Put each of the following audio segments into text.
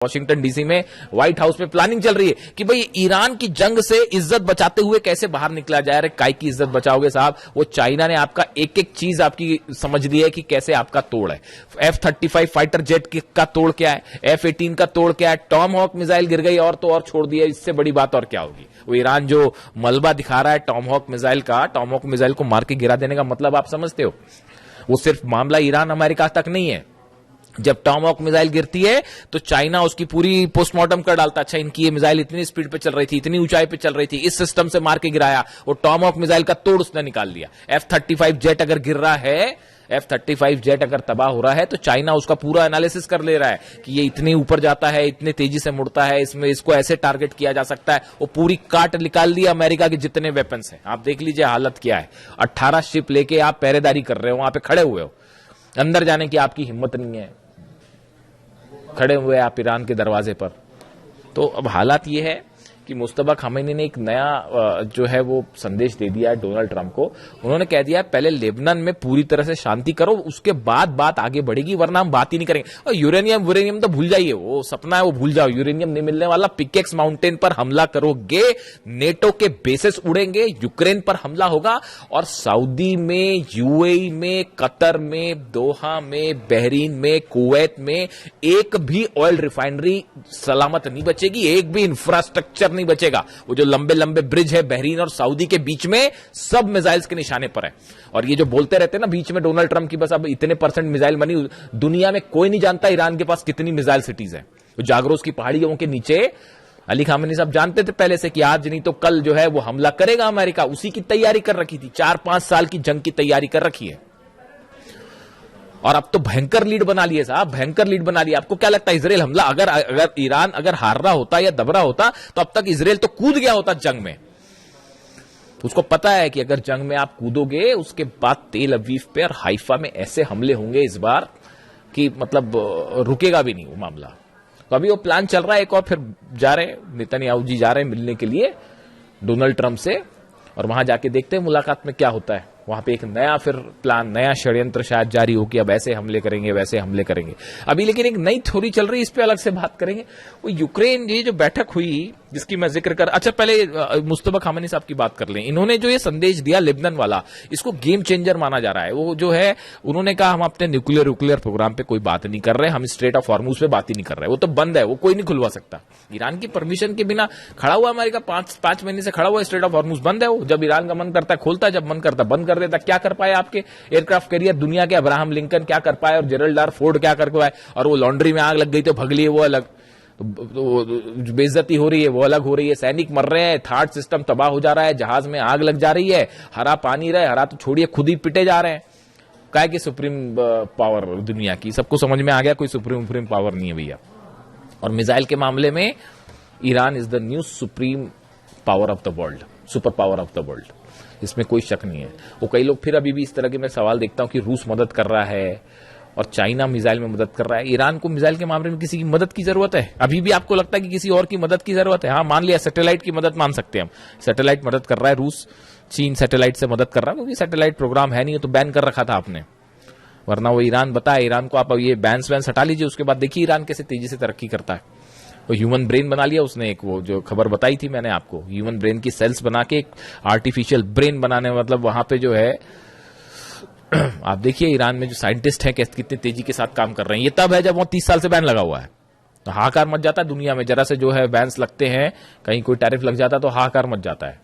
Washington DC में white house में planning चल रही है कि भाई ईरान की जंग से इज्जत बचाते हुए कैसे बाहर निकला जाए। अरे काय की इज्जत बचाओगे साहब, वो चाइना ने आपका एक एक चीज आपकी समझ ली है कि कैसे आपका तोड़ है। F-35 फाइटर जेट का तोड़ क्या है, F-18 का तोड़ क्या है, टॉम हॉक मिसाइल गिर गई और तो और छोड़ दिया। इससे बड़ी बात और क्या होगी। वो ईरान जो मलबा दिखा रहा है टॉम हॉक मिसाइल का, टॉम हॉक मिसाइल को मार के गिरा देने का मतलब आप समझते हो। वो सिर्फ मामला ईरान अमेरिका तक नहीं है। जब टॉम हॉक मिसाइल गिरती है तो चाइना उसकी पूरी पोस्टमार्टम कर डालता। अच्छा, इनकी ये मिसाइल इतनी स्पीड पे चल रही थी, इतनी ऊंचाई पे चल रही थी, इस सिस्टम से मार के गिराया। वो टॉम हॉक मिसाइल का तोड़ उसने निकाल दिया। F-35 जेट अगर गिर रहा है, F-35 जेट अगर तबाह हो रहा है तो चाइना उसका पूरा एनालिसिस कर ले रहा है कि ये इतने ऊपर जाता है, इतने तेजी से मुड़ता है, इसमें इसको ऐसे टारगेट किया जा सकता है। वो पूरी काट निकाल दी अमेरिका के जितने वेपन्स हैं। आप देख लीजिए हालत क्या है। 18 शिप लेके आप पहरेदारी कर रहे हो, वहां पे खड़े हुए हो, अंदर जाने की आपकी हिम्मत नहीं है, खड़े हुए आप ईरान के दरवाजे पर। तो अब हालात ये है कि मुस्तफा खामेनी ने एक नया जो है वो संदेश दे दिया है डोनाल्ड ट्रंप को। उन्होंने कह दिया है पहले लेबनान में पूरी तरह से शांति करो, उसके बाद बात आगे बढ़ेगी, वरना हम बात ही नहीं करेंगे। और यूरेनियम तो भूल जाइए, वो सपना है, वो भूल जाओ। यूरेनियम नहीं मिलने वाला। पिकेक्स माउंटेन पर हमला करोगे, नेटो के बेसिस उड़ेंगे, यूक्रेन पर हमला होगा और सऊदी में, यूएई में, कतर में, दोहा में, बहरीन में, कुवैत में एक भी ऑयल रिफाइनरी सलामत नहीं बचेगी, एक भी इंफ्रास्ट्रक्चर नहीं बचेगा। वो जो लंबे लंबे ब्रिज है बहरीन और सऊदी के बीच में, सब मिसाइल्स के निशाने पर है। और ये जो बोलते रहते हैं ना बीच में डोनाल्ड ट्रंप की बस अब इतने % मिसाइल बनी, दुनिया में कोई नहीं जानता ईरान के पास कितनी मिसाइल सिटीज है। तो जागरोस की पहाड़ियों के नीचे अली खामेनी साहब जानते थे पहले से कि आज नहीं तो कल जो है वो हमला करेगा अमेरिका। उसी की तैयारी कर रखी थी, 4-5 साल की जंग की तैयारी कर रखी है। और अब तो भयंकर लीड बना लिए साहब, भयंकर लीड बना लिया। आपको क्या लगता है इजराइल हमला अगर ईरान अगर हार रहा होता या दब रहा होता तो अब तक इजराइल तो कूद गया होता जंग में। उसको पता है कि अगर जंग में आप कूदोगे उसके बाद तेल अवीव पे और हाइफा में ऐसे हमले होंगे इस बार कि मतलब रुकेगा भी नहीं वो मामला। तो अभी वो प्लान चल रहा है एक और, फिर जा रहे नेतन्याहू जी जा रहे हैं मिलने के लिए डोनाल्ड ट्रंप से, और वहां जाके देखते हैं मुलाकात में क्या होता है। वहां पे एक नया फिर प्लान, नया षड्यंत्र शायद जारी हो कि अब ऐसे हमले करेंगे, वैसे हमले करेंगे। अभी लेकिन एक नई थ्योरी चल रही है, इस पे अलग से बात करेंगे। वो यूक्रेन ये जो बैठक हुई जिसकी मैं जिक्र कर, अच्छा पहले मुस्तफा खामेनी साहब की बात कर लें। इन्होंने जो ये संदेश दिया लेबनान वाला, इसको गेम चेंजर माना जा रहा है। वो जो है उन्होंने कहा हम अपने न्यूक्लियर प्रोग्राम पे कोई बात नहीं कर रहे, हम स्ट्रेट ऑफ हॉर्मुज पे बात ही नहीं कर रहे, वो तो बंद है, वो कोई नहीं खुलवा सकता। ईरान की परमिशन के बिना खड़ा हुआ अमेरिका, 5 महीने से खड़ा हुआ, स्ट्रेट ऑफ हॉर्मुज बंद है। वो जब ईरान का मन करता है खोलता है, जब मन करता है बंद कर देता। क्या कर पाए आपके एयरक्राफ्ट कैरियर दुनिया के? अब्राहम लिंकन क्या कर पाए और जेरल्ड आर फोर्ड क्या कर पाए? और वो लॉन्ड्री में आग लग गई तो भग लिए, वो अलग। तो बेइज्जती हो रही है वो अलग हो रही है, सैनिक मर रहे हैं, थार्ड सिस्टम तबाह हो जा रहा है, जहाज में आग लग जा रही है, हरा पानी रहे, हरा तो छोड़िए खुद ही पिटे जा रहे हैं। क्या की सुप्रीम पावर दुनिया की, सबको समझ में आ गया कोई सुप्रीम पावर नहीं है भैया। और मिसाइल के मामले में Iran is the new supreme power of the world, super power of the world, इसमें कोई शक नहीं है। वो कई लोग फिर अभी भी इस तरह के मैं सवाल देखता हूं कि रूस मदद कर रहा है और चाइना मिसाइल में मदद कर रहा है। ईरान को मिसाइल के मामले में किसी की मदद की जरूरत है? अभी भी आपको लगता है कि किसी और की मदद की जरूरत है? हाँ, मान लिया सैटेलाइट की मदद मान सकते हैं हम, सैटेलाइट मदद कर रहा है रूस, चीन सैटेलाइट से मदद कर रहा है, क्योंकि सैटेलाइट प्रोग्राम है नहीं तो बैन कर रखा था आपने, वरना वो ईरान बताया ईरान को आप ये बैन्स हटा लीजिए, उसके बाद देखिए ईरान कैसे तेजी से तरक्की करता है। वो ह्यूमन ब्रेन बना लिया उसने, एक वो जो खबर बताई थी मैंने आपको, ह्यूमन ब्रेन की सेल्स बना के एक आर्टिफिशियल ब्रेन बनाने, मतलब वहां पे जो है आप देखिए ईरान में जो साइंटिस्ट हैं कितनी तेजी के साथ काम कर रहे हैं। ये तब है जब वो 30 साल से बैन लगा हुआ है, तो हाहाकार मच जाता है दुनिया में। जरा से जो है बैन्स लगते हैं, कहीं कोई टैरिफ लग जाता है तो हाहाकार मच जाता है।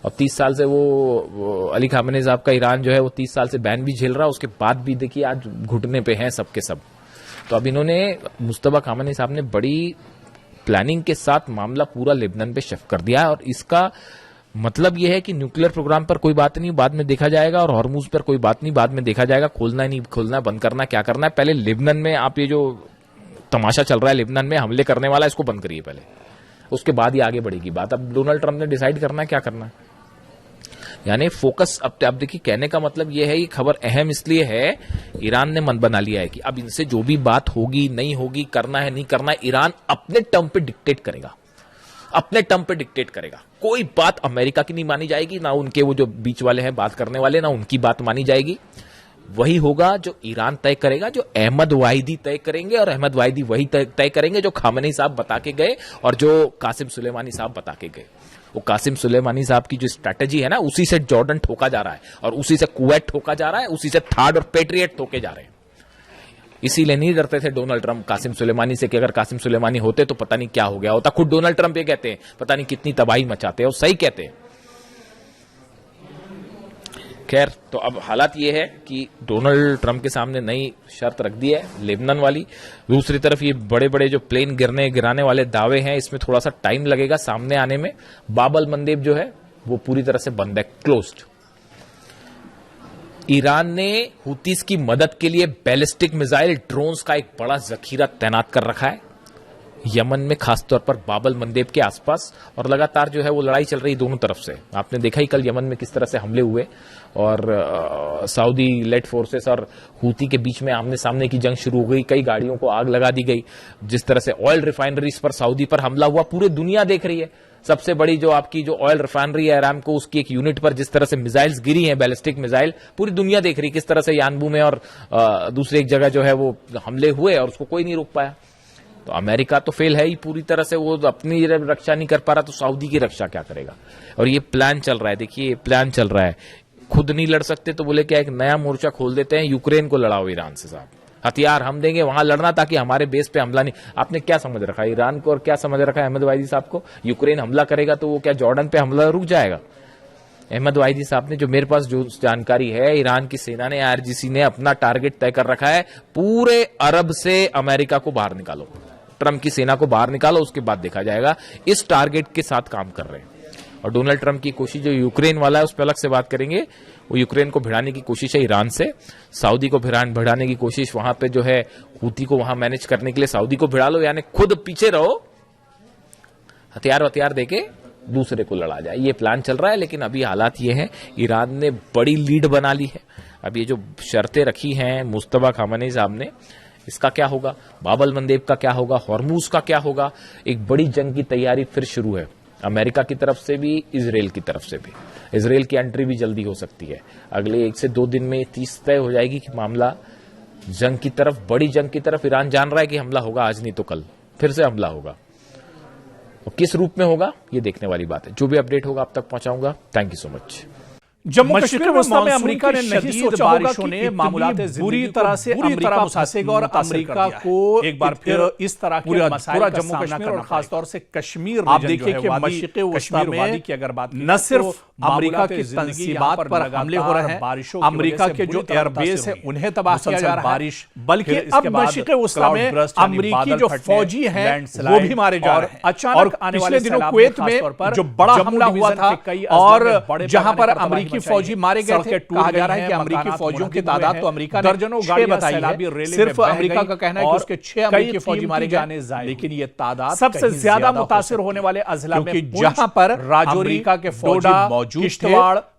और 30 साल से वो अली खामेनी साहब का ईरान जो है वो 30 साल से बैन भी झेल रहा है, उसके बाद भी देखिए आज घुटने पे हैं सबके सब। तो अब इन्होंने, मुस्तफा खामेनी साहब ने बड़ी प्लानिंग के साथ मामला पूरा लेबनान पे शिफ्ट कर दिया है। और इसका मतलब यह है कि न्यूक्लियर प्रोग्राम पर कोई बात नहीं, बाद में देखा जाएगा, और हॉर्मुज पर कोई बात नहीं, बाद में देखा जाएगा, खोलना है नहीं खोलना है, बंद करना है क्या करना है। पहले लेबनान में आप ये जो तमाशा चल रहा है लेबनान में हमले करने वाला, इसको बंद करिए पहले, उसके बाद ही आगे बढ़ेगी बात। अब डोनाल्ड ट्रंप ने डिसाइड करना है क्या करना है, यानी फोकस। अब देखिए कहने का मतलब यह है, ये खबर अहम इसलिए है, ईरान ने मन बना लिया है कि अब इनसे जो भी बात होगी नहीं होगी, करना है नहीं करना है, ईरान अपने टर्म पे डिक्टेट करेगा, अपने टर्म पे डिक्टेट करेगा। कोई बात अमेरिका की नहीं मानी जाएगी, ना उनके वो जो बीच वाले हैं बात करने वाले, ना उनकी बात मानी जाएगी। वही होगा जो ईरान तय करेगा, जो अहमद वाहिदी तय करेंगे, और अहमद वाहिदी वही तय करेंगे जो खामेनी साहब बता के गए और जो कासिम सुलेमानी साहब बता के गए। वो कासिम सुलेमानी साहब की जो स्ट्रैटेजी है ना, उसी से जॉर्डन ठोका जा रहा है और उसी से कुवैत ठोका जा रहा है, उसी से थाड और पेट्रियट ठोके जा रहे हैं। इसीलिए नहीं डरते थे डोनाल्ड ट्रंप कासिम सुलेमानी से कि अगर कासिम सुलेमानी होते तो पता नहीं क्या हो गया होता। खुद डोनाल्ड ट्रंप ये कहते हैं पता नहीं कितनी तबाही मचाते हैं, और सही कहते हैं। खैर, तो अब हालात ये है कि डोनाल्ड ट्रंप के सामने नई शर्त रख दी है लेबनान वाली। दूसरी तरफ ये बड़े बड़े जो प्लेन गिराने वाले दावे हैं, इसमें थोड़ा सा टाइम लगेगा सामने आने में। बाबल मंदेब जो है वो पूरी तरह से बंद है, क्लोज्ड। ईरान ने हुतीस की मदद के लिए बैलिस्टिक मिसाइल ड्रोन्स का एक बड़ा जखीरा तैनात कर रखा है यमन में, खासतौर पर बाबल मंदेब के आसपास। और लगातार जो है वो लड़ाई चल रही दोनों तरफ से। आपने देखा ही कल यमन में किस तरह से हमले हुए, और सऊदी लेड फोर्सेस और हूती के बीच में आमने सामने की जंग शुरू हो गई। कई गाड़ियों को आग लगा दी गई। जिस तरह से ऑयल रिफाइनरीज पर सऊदी पर हमला हुआ, पूरी दुनिया देख रही है। सबसे बड़ी जो आपकी जो ऑयल रिफाइनरी है अरामको, उसकी एक यूनिट पर जिस तरह से मिसाइल्स गिरी हैं, बैलिस्टिक मिसाइल, पूरी दुनिया देख रही है किस तरह से यानबू में और दूसरी एक जगह जो है वो हमले हुए और उसको कोई नहीं रोक पाया। तो अमेरिका तो फेल है ही पूरी तरह से, वो अपनी रक्षा नहीं कर पा रहा, तो सऊदी की रक्षा क्या करेगा। और ये प्लान चल रहा है, देखिए ये प्लान चल रहा है। खुद नहीं लड़ सकते तो बोले क्या एक नया मोर्चा खोल देते हैं, यूक्रेन को लड़ाओ ईरान से साहब, हथियार हम देंगे वहां लड़ना ताकि हमारे बेस पे हमला नहीं। आपने क्या समझ रखा है ईरान को और क्या समझ रखा है अहमद वाहिदी साहब को? यूक्रेन हमला करेगा तो वो क्या जॉर्डन पे हमला रुक जाएगा? अहमद वाहिदी साहब ने, जो मेरे पास जो जानकारी है, ईरान की सेना ने, आईआरजीसी ने अपना टारगेट तय कर रखा है, पूरे अरब से अमेरिका को बाहर निकालो, ट्रंप की सेना को बाहर निकालो, उसके बाद देखा जाएगा। इस टारगेट के साथ काम कर रहे हैं। और डोनाल्ड ट्रंप की कोशिश जो यूक्रेन वाला है उस पर अलग से बात करेंगे। वो यूक्रेन को भिड़ाने की कोशिश है ईरान से, सऊदी को भिड़ाने की कोशिश वहां पे जो है हूती को वहां मैनेज करने के लिए सऊदी को भिड़ा लो, यानी खुद पीछे रहो, हथियार देके दूसरे को लड़ा जाए, ये प्लान चल रहा है। लेकिन अभी हालात ये है, ईरान ने बड़ी लीड बना ली है। अब ये जो शर्तें रखी हैं मुस्तफा खामेनी साहब ने, इसका क्या होगा? बाबल मंदेब का क्या होगा? हॉर्मूज का क्या होगा? एक बड़ी जंग की तैयारी फिर शुरू है, अमेरिका की तरफ से भी, इजराइल की तरफ से भी। इजराइल की एंट्री भी जल्दी हो सकती है, अगले 1 से 2 दिन में 30 तय हो जाएगी कि मामला जंग की तरफ, बड़ी जंग की तरफ। ईरान जान रहा है कि हमला होगा, आज नहीं तो कल फिर से हमला होगा, और किस रूप में होगा ये देखने वाली बात है। जो भी अपडेट होगा आप तक पहुंचाऊंगा। Thank you so much. Jammu Kashmir में अमेरिका ने नहीं सोचा होगा कि मामलात बुरी तरह से अमेरिका फंसेगा और अमेरिका को एक बार फिर इस तरह के मसाइल का जम्मू कश्मीर और खासतौर से कश्मीर आप देखिए कि मशरिक़ वस्ता में की अगर बात न सिर्फ अमेरिका की तंसीबात पर हमले हो रहे हैं, अमेरिका के जो एयरबेस है उन्हें तबाह किया जा रहा है, बल्कि अब मशरिक़ वस्ता में अमेरिकी जो फौजी हैं वो भी मारे जा रहे हैं। अचानक आने वाले दिनों कुवैत में जो बड़ा हमला हुआ था और जहां पर अमेरिकी फौजी मारे गए थे, कहा जा रहा है कि अमेरिकी फौजियों की तादाद तो अमेरिका ने दर्जनों गाड़ी बताई है। सिर्फ अमेरिका का कहना है कि उसके 6 अमेरिकी फौजी मारे गए, लेकिन ये तादाद सबसे ज्यादा मुतासिर होने वाले अजला में जहां पर राजौरी के फौजी मौजूद थे,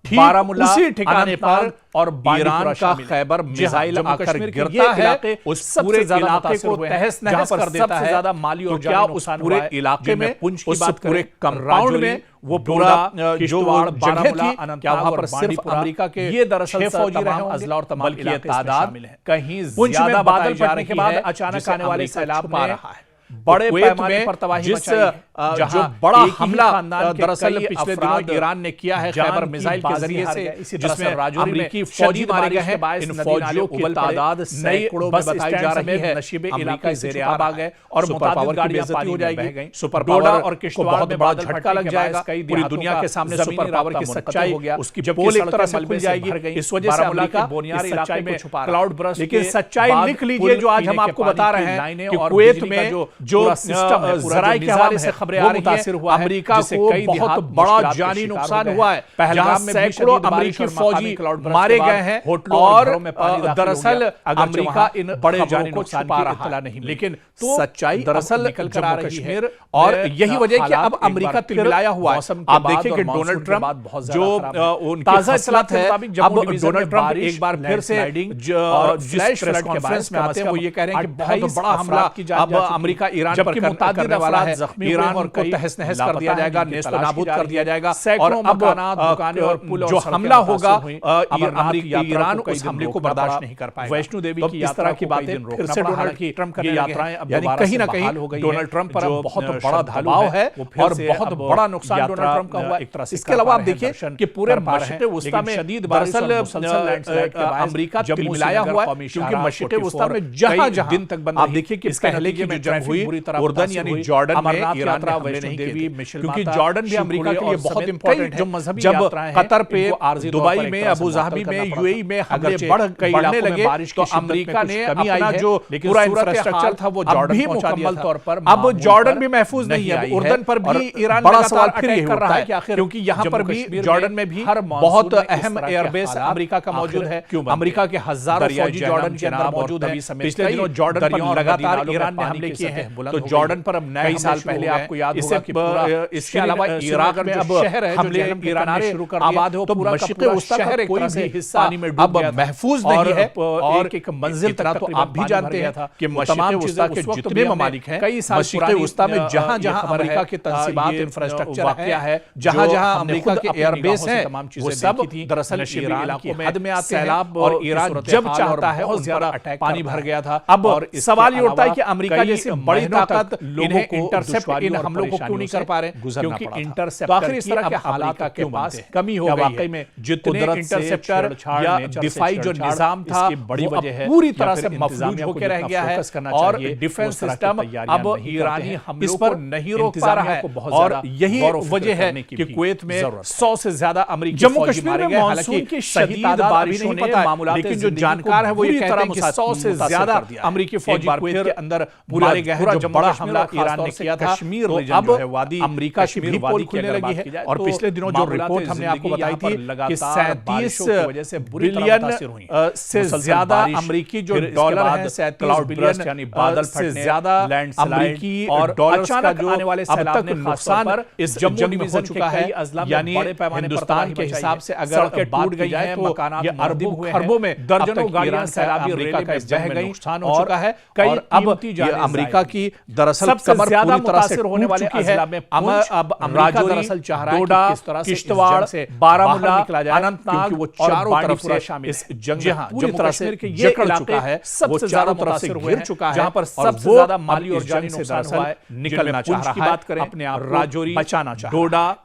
बारामूला उसी ठिकाने पर और ईरान का खैबर मिसाइल आकर गिरता है, उस पूरे इलाके को तहस नहस कर देता है। ज्यादा माली और क्या उस पूरे इलाके में, उस पूरे कंपाउंड में वो पूरा जो जगह थी, क्या वहां पर सिर्फ अमेरिका के ये दरअसल फौजी रहे होंगे, अजला और तमाम बल्कि ये तादाद कहीं ज्यादा बादल फटने के बाद अचानक आने वाले सैलाब में रहा है, बड़े पैमाने पर तबाही मचाई है। जो बड़ा हमला दरअसल पिछले दिनों ईरान ने किया है खैबर मिसाइल के जरिए से, जिसमें अमेरिकी फौजी मारे गए हैं, इन फौजियों की तादाद सैकड़ों में बताई जा रही है। नशीबे इलाके ज़ेर-ए-आब आ गए और मुताबिक गाड़ियां पानी हो जाएगी। सुपर पावर और किश्तवाड़ में बड़ा झटका लग जाएगा, पूरी दुनिया के सामने सुपर पावर की सच्चाई उसकी पोल एक तरह से खुल जाएगी। इस वजह से अमेरिका बुनियादी इलाके में क्लाउड बर्स्ट, लेकिन सच्चाई लिख लीजिए जो आज हम आपको बता रहे हैं कि कुवैत में जो ज़राए के हवाले से खबरें आ रही हैं, अमेरिका को बहुत बड़ा जानी नुकसान हुआ है। पहलगाम में सैकड़ों अमेरिकी फौजी मारे गए हैं और दरअसल अमेरिका इन बड़े जानी नुकसान की इत्तला नहीं, लेकिन सच्चाई दरअसल निकल कर आ रही है। और यही वजह है कि अब अमेरिका तिलमिलाया हुआ है। आप देखिए कि डोनाल्ड ट्रंप जो ताजा इत्तलात है, अब डोनाल्ड ट्रंप एक बार फिर से जिस प्रेस कॉन्फ्रेंस में आते हैं वो ये कह रहे हैं कि बहुत बड़ा हमला अब अमेरिका अमेरिका ईरान पर मुतादिद अफराद जख्मी ईरान को तहस नहस कर दिया जाएगा, नेस्तो नाबूद कर दिया जाएगा। और अब जो हमला होगा ईरान उस हमले को बर्दाश्त नहीं कर पाएगा। वैष्णो देवी की इस तरह की बातें फिर से डोनाल्ड ट्रंप करने यात्राएं यानी कहीं ना कहीं डोनाल्ड ट्रंप पर बहुत बड़ा दबाव है और बहुत बड़ा नुकसान डोनाल्ड ट्रंप का हुआ। इसके अलावा आप देखिए कि पूरे मशरिक़ वस्ता में दरअसल अमेरिका तिलमिलाया हुआ है, क्योंकि मशरिक़ वस्ता में जहां जहां दिन तक बंद, आप देखिए कि पहले की जो जंग हुई उर्दन यानी जॉर्डन में ईरान ने वैष्णो देवी, क्योंकि जॉर्डन भी अमेरिका के लिए बहुत इंपॉर्टेंट है। जब कतर पे, दुबई में, अबू धाबी में, यूएई में हमले बढ़ने लगे तो अमेरिका ने अपना जो पूरा इंफ्रास्ट्रक्चर था वो जॉर्डन भी मुकम्मल तौर पर, अब जॉर्डन भी महफूज नहीं है। उर्दन पर भी ईरान बड़ा सवाल फिर यही कर रहा है कि आखिर, क्योंकि यहां पर भी जॉर्डन में भी बहुत अहम एयरबेस अमेरिका का मौजूद है। अमेरिका के हजारों फौजी जॉर्डन के अंदर मौजूद है। पिछले दिनों जॉर्डन पर लगातार ईरान ने हमले किए हैं, तो जॉर्डन पर अब कई साल पहले आपको याद होगा कि इसके अलावा इराक में अब हमले ईरान ने शुरू कर दिए, तो मशरिक़ वस्ता का कोई भी हिस्सा अब महफूज नहीं है। और एक मंजिल तक तो आप भी जानते हैं कि मशरिक़ वस्ता के जितने ममालिक हैं, मशरिक़ वस्ता में जहां जहां अमेरिका के तंसीबात, इंफ्रास्ट्रक्चर है, जहां जहां अमेरिका के एयरबेस हैं, वो सब दरअसल ईरान की हद में आते हैं। और ईरान जब चाहता है उस पर पानी भर गया था। अब सवाल ये उठता है कि अमेरिका जैसी बड़ी ताकत इन्हें इंटरसेप्ट, इन हमलों को क्यों नहीं कर पा रहे, क्योंकि इंटरसेप्टर तो आखिर इस तरह के हालात के पास कमी हो गई है। जितने इंटरसेप्टर या दिफाई जो निजाम था बड़ी वजह है पूरी तरह से मफलूज होकर रह गया है, और डिफेंस सिस्टम अब ईरानी हमलों पर नहीं रोक पा रहा है। और यही वजह है कि कुवैत में 100 से ज्यादा अमेरिकी जम्मू कश्मीर में मानसून की शदीद बारिशों ने मामूलात, लेकिन जो जानकार है वो ये कहते हैं कि 100 से ज्यादा अमेरिकी फौजी कुवैत के अंदर मारे गए हैं। जो बड़ा हमला ईरान ने किया था, तो अब अमेरिका की भी पोल खुलने लगी है। और पिछले दिनों जो रिपोर्ट हमने आपको बताई थी कि 37 बिलियन से ज्यादा अमेरिकी जो डॉलर है, 37 बिलियन यानी बादल से ज्यादा अमेरिकी और डॉलर्स का जो आने वाले अब तक नुकसान इस जंग में हो चुका है। यानी हिंदुस्तान के हिसाब से अगर टूट गई है तो ये अरबों खरबों में दर्जनों गाड़ियां सैलाबी अमेरिका का इस जंग में नुकसान हो चुका है। और अब ये अमेरिका की दरअसल कमर पूरी तरह से होने वाले अजला में अब अमेरिका दरअसल चाह रहा है कि किस तरह से किश्तवाड़ से बारामूला, अनंतनाग, वो चारों तरफ से शामिल इस जंग में पूरी तरह से जकड़ चुका है, वो चारों तरफ से घिर चुका है, जहां पर सबसे ज्यादा माली और जानी नुकसान हुआ है, निकलना चाह रहा है, अपने आप राजौरी बचाना चाह रहा है।